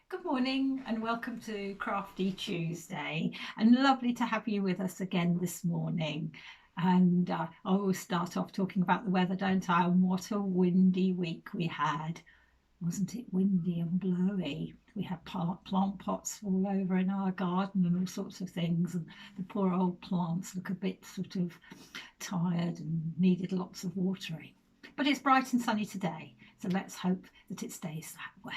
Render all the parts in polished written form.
Good morning and welcome to Crafty Tuesday, and lovely to have you with us again this morning. And I always start off talking about the weather, don't I? And what a windy week we had. Wasn't it windy and blowy? We had plant pots all over in our garden and all sorts of things, and the poor old plants look a bit sort of tired and needed lots of watering. But it's bright and sunny today, so let's hope that it stays that way.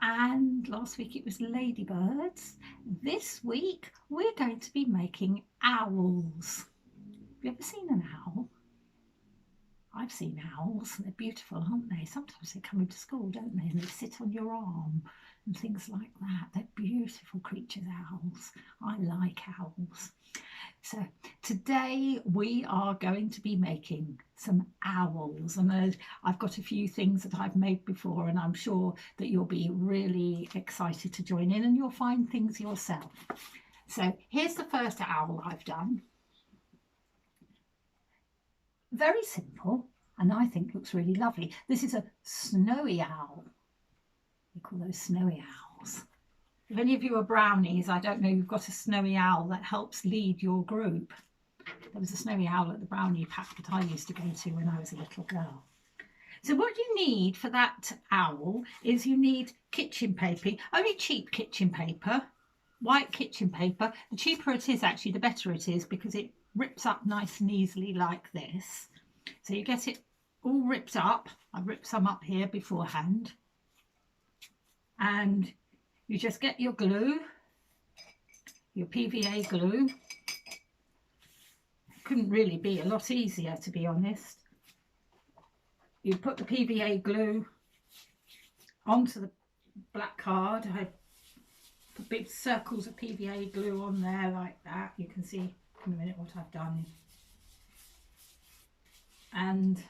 And last week it was ladybirds. This week we're going to be making owls. Have you ever seen an owl? I've seen owls. They're beautiful, aren't they? Sometimes they come into school, don't they? And they sit on your arm and things like that. They're beautiful creatures, owls. I like owls. So today we are going to be making some owls, and I've got a few things that I've made before, and I'm sure that you'll be really excited to join in and you'll find things yourself. So here's the first owl I've done. Very simple, and I think looks really lovely. This is a snowy owl. We call those snowy owls. If any of you are brownies, I don't know, you've got a snowy owl that helps lead your group. There was a snowy owl at the brownie pack that I used to go to when I was a little girl. So what you need for that owl is you need kitchen paper, only cheap kitchen paper, white kitchen paper. The cheaper it is, actually, the better it is, because it rips up nice and easily like this. So you get it all ripped up. I ripped some up here beforehand. And you just get your glue, your PVA glue. Couldn't really be a lot easier, to be honest. You put the PVA glue onto the black card. I put big circles of PVA glue on there like that. You can see in a minute what I've done. And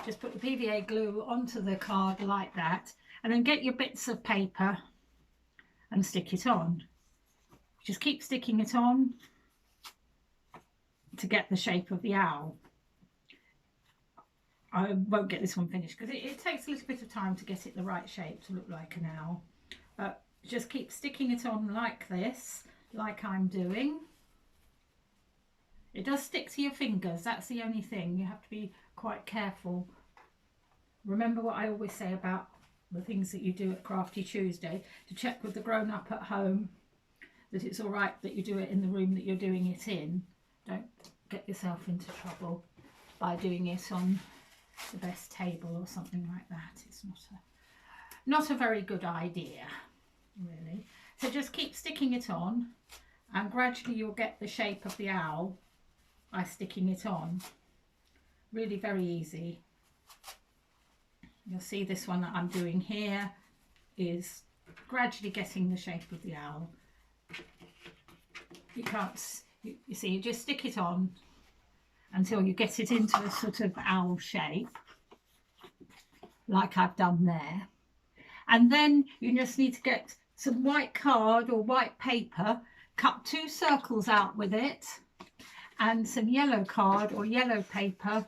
just put the PVA glue onto the card like that, and then get your bits of paper and stick it on. Just keep sticking it on to get the shape of the owl. I won't get this one finished because it takes a little bit of time to get it the right shape to look like an owl. But just keep sticking it on like this, like I'm doing. It does stick to your fingers, that's the only thing. You have to be quite careful. Remember what I always say about the things that you do at Crafty Tuesday, to check with the grown-up at home that it's all right that you do it in the room that you're doing it in. Don't get yourself into trouble by doing it on the best table or something like that. It's not a very good idea, really. So just keep sticking it on, and gradually you'll get the shape of the owl by sticking it on. Really very easy. You'll see this one that I'm doing here is gradually getting the shape of the owl. You can't, you see, you just stick it on until you get it into a sort of owl shape, like I've done there. And then you just need to get some white card or white paper, cut 2 circles out with it, and some yellow card or yellow paper,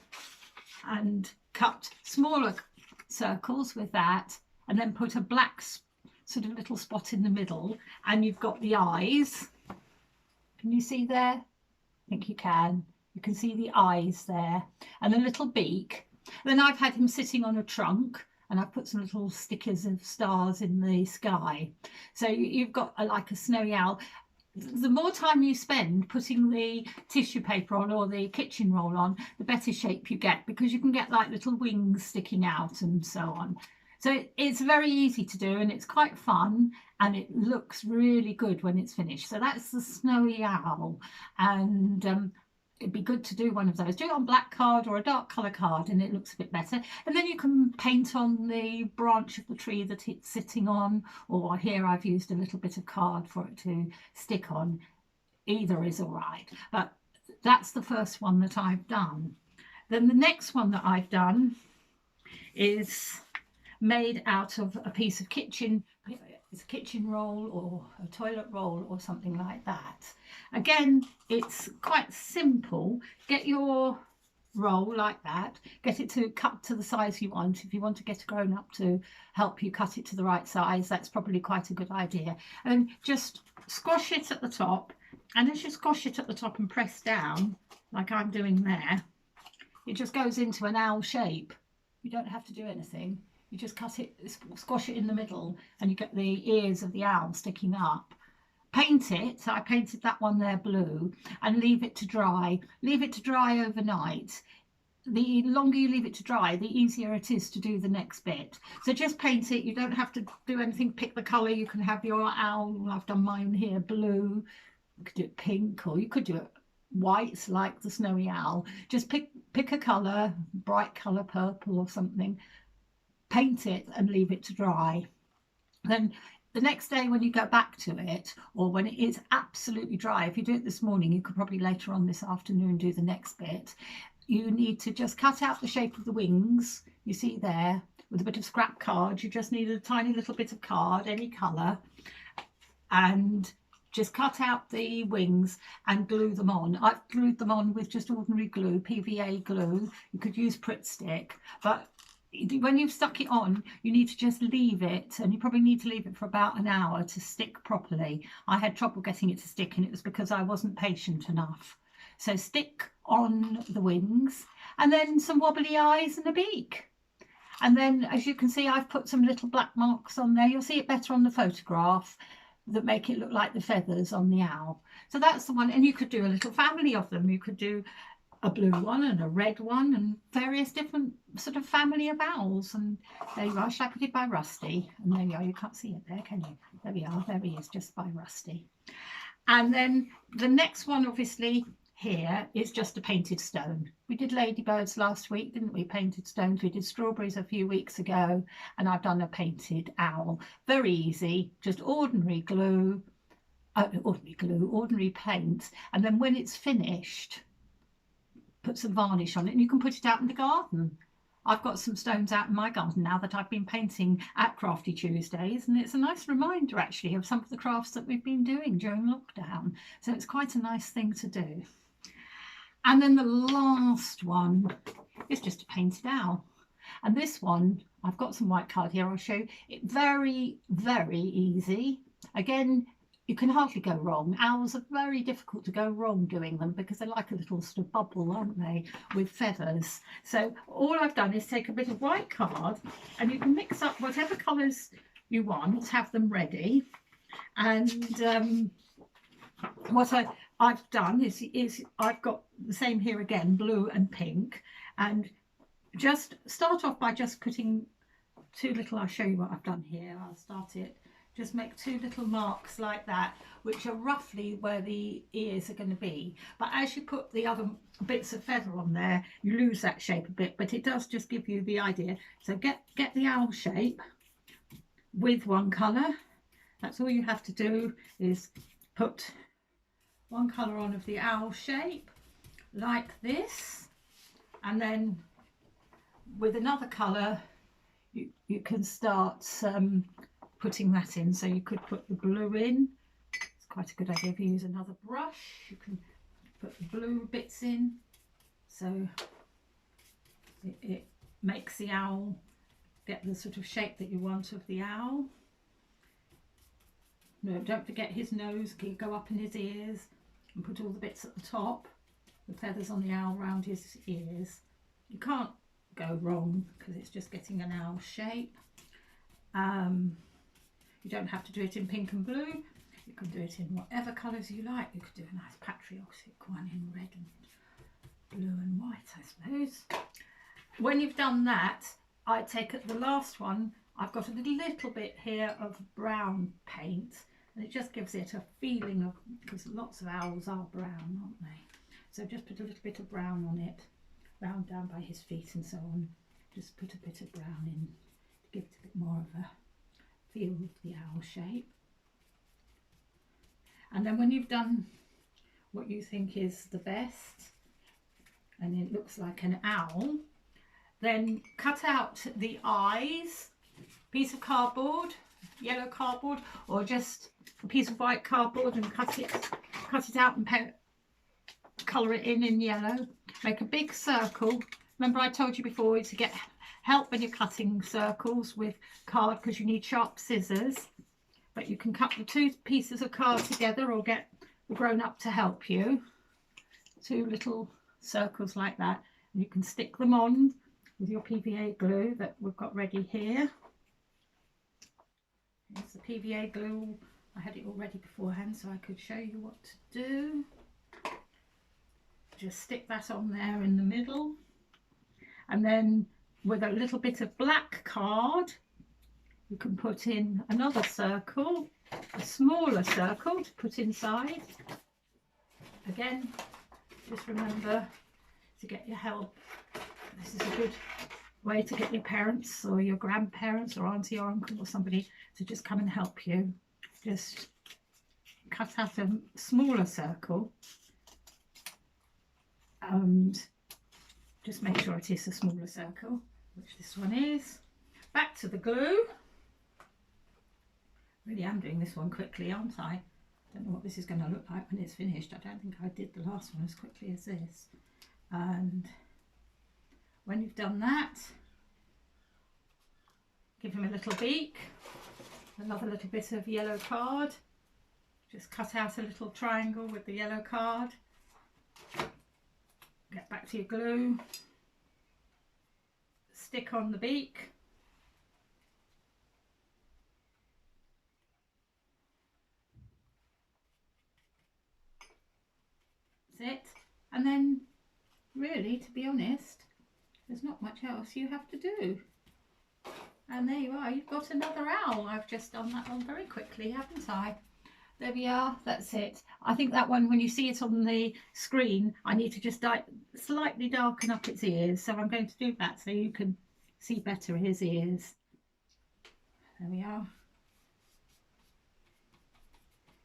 and cut smaller circles with that, and then put a black sort of little spot in the middle, and you've got the eyes. Can you see there? I think you can. You can see the eyes there, and a little beak. Then I've had him sitting on a trunk, and I've put some little stickers of stars in the sky. So you've got like a snowy owl. The more time you spend putting the tissue paper on or the kitchen roll on, the better shape you get, because you can get like little wings sticking out and so on. So it's very easy to do, and it's quite fun, and it looks really good when it's finished. So that's the snowy owl, and it'd be good to do one of those. Do it on black card or a dark colour card, and it looks a bit better. And then you can paint on the branch of the tree that it's sitting on, or here I've used a little bit of card for it to stick on. Either is all right, but that's the first one that I've done. Then the next one that I've done is made out of a piece of kitchen roll or a toilet roll or something like that. Again, it's quite simple. Get your roll like that. Get it to cut to the size you want. If you want to get a grown-up to help you cut it to the right size, that's probably quite a good idea. And just squash it at the top, and as you squash it at the top and press down like I'm doing there, it just goes into an owl shape. You don't have to do anything. You just cut it, squash it in the middle, and you get the ears of the owl sticking up. Paint it. I painted that one there blue, and leave it to dry. Leave it to dry overnight. The longer you leave it to dry, the easier it is to do the next bit. So just paint it. You don't have to do anything. Pick the colour. You can have your owl. I've done mine here blue. You could do it pink, or you could do it white like the snowy owl. Just pick a colour, bright colour, purple or something. Paint it and leave it to dry. Then the next day when you go back to it, or when it is absolutely dry, if you do it this morning, you could probably later on this afternoon do the next bit. You need to just cut out the shape of the wings, you see there, with a bit of scrap card. You just need a tiny little bit of card, any colour, and just cut out the wings and glue them on. I've glued them on with just ordinary glue, PVA glue. You could use Pritt stick, but when you've stuck it on, you need to just leave it, and you probably need to leave it for about an hour to stick properly. I had trouble getting it to stick, and it was because I wasn't patient enough. So stick on the wings, and then some wobbly eyes and a beak. And then, as you can see, I've put some little black marks on there. You'll see it better on the photograph, that make it look like the feathers on the owl. So that's the one, and you could do a little family of them. You could do a blue one and a red one, and various different sort of family of owls. And there you are. Shall I put it by Rusty? And there you are. You can't see it there, can you? There we are. There he is, just by Rusty. And then the next one, obviously, here is just a painted stone. We did ladybirds last week, didn't we? Painted stones. We did strawberries a few weeks ago, and I've done a painted owl. Very easy, just ordinary glue, ordinary paint, and then when it's finished, put some varnish on it, and you can put it out in the garden. I've got some stones out in my garden now that I've been painting at Crafty Tuesdays, and it's a nice reminder actually of some of the crafts that we've been doing during lockdown. So it's quite a nice thing to do. And then the last one is just a painted owl. And this one, I've got some white card here, I'll show you. It very, very easy. Again, you can hardly go wrong. Owls are very difficult to go wrong doing them because they're like a little sort of bubble, aren't they, with feathers. So all I've done is take a bit of white card, and you can mix up whatever colours you want, have them ready. And what I've done is I've got the same here again, blue and pink, and just start off by just putting two little, I'll show you what I've done here. I'll start it, just make two little marks like that, which are roughly where the ears are going to be. But as you put the other bits of feather on there, you lose that shape a bit, but it does just give you the idea. So get the owl shape with one colour. That's all you have to do, is put one colour on of the owl shape like this, and then with another colour you can start putting that in. So you could put the blue in. It's quite a good idea if you use another brush. You can put the blue bits in, so it makes the owl get the sort of shape that you want of the owl. No, don't forget his nose can go up in his ears, and put all the bits at the top, the feathers on the owl around his ears. You can't go wrong because it's just getting an owl shape. You don't have to do it in pink and blue. You can do it in whatever colours you like. You could do a nice patriotic one in red and blue and white, I suppose. When you've done that, I take the last one. I've got a little bit here of brown paint, and it just gives it a feeling of, because lots of owls are brown, aren't they? So just put a little bit of brown on it, round down by his feet and so on. Just put a bit of brown in to give it a bit more of a feel of the owl shape. And then when you've done what you think is the best, and it looks like an owl, then cut out the eyes, piece of cardboard, yellow cardboard, or just a piece of white cardboard, and cut it out and colour it in yellow. Make a big circle. Remember I told you before to get help when you're cutting circles with card because you need sharp scissors. But you can cut the two pieces of card together or get the grown-up to help you. Two little circles like that. And you can stick them on with your PVA glue that we've got ready here. Here's the PVA glue. I had it all ready beforehand so I could show you what to do. Just stick that on there in the middle. And then with a little bit of black card, you can put in another circle, a smaller circle to put inside. Again, just remember to get your help. This is a good way to get your parents or your grandparents or auntie or uncle or somebody to just come and help you. Just cut out a smaller circle and just make sure it is a smaller circle, which this one is. Back to the glue. Really am doing this one quickly, aren't I? Don't know what this is going to look like when it's finished. I don't think I did the last one as quickly as this. And when you've done that, give him a little beak, another little bit of yellow card. Just cut out a little triangle with the yellow card. Get back to your glue. Stick on the beak. That's it. And then, really, to be honest, there's not much else you have to do. And there you are, you've got another owl. I've just done that one very quickly, haven't I? There we are, that's it. I think that one, when you see it on the screen, I need to just slightly darken up its ears. So I'm going to do that so you can see better his ears. There we are.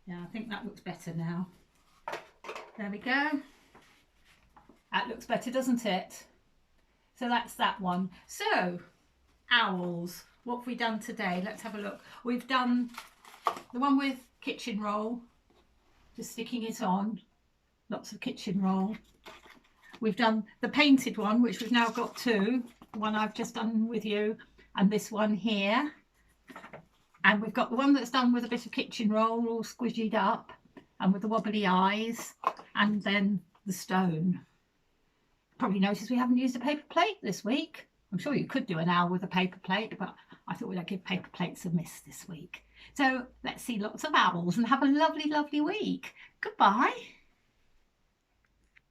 Yeah, I think that looks better now. There we go. That looks better, doesn't it? So that's that one. So, owls. What have we done today? Let's have a look. We've done the one with kitchen roll, just sticking it on. Lots of kitchen roll. We've done the painted one, which we've now got two. The one I've just done with you, and this one here. And we've got the one that's done with a bit of kitchen roll, all squishied up, and with the wobbly eyes, and then the stone. Probably noticed we haven't used a paper plate this week. I'm sure you could do an owl with a paper plate, but I thought we'd give paper plates a miss this week. So let's see lots of owls and have a lovely, lovely week. Goodbye.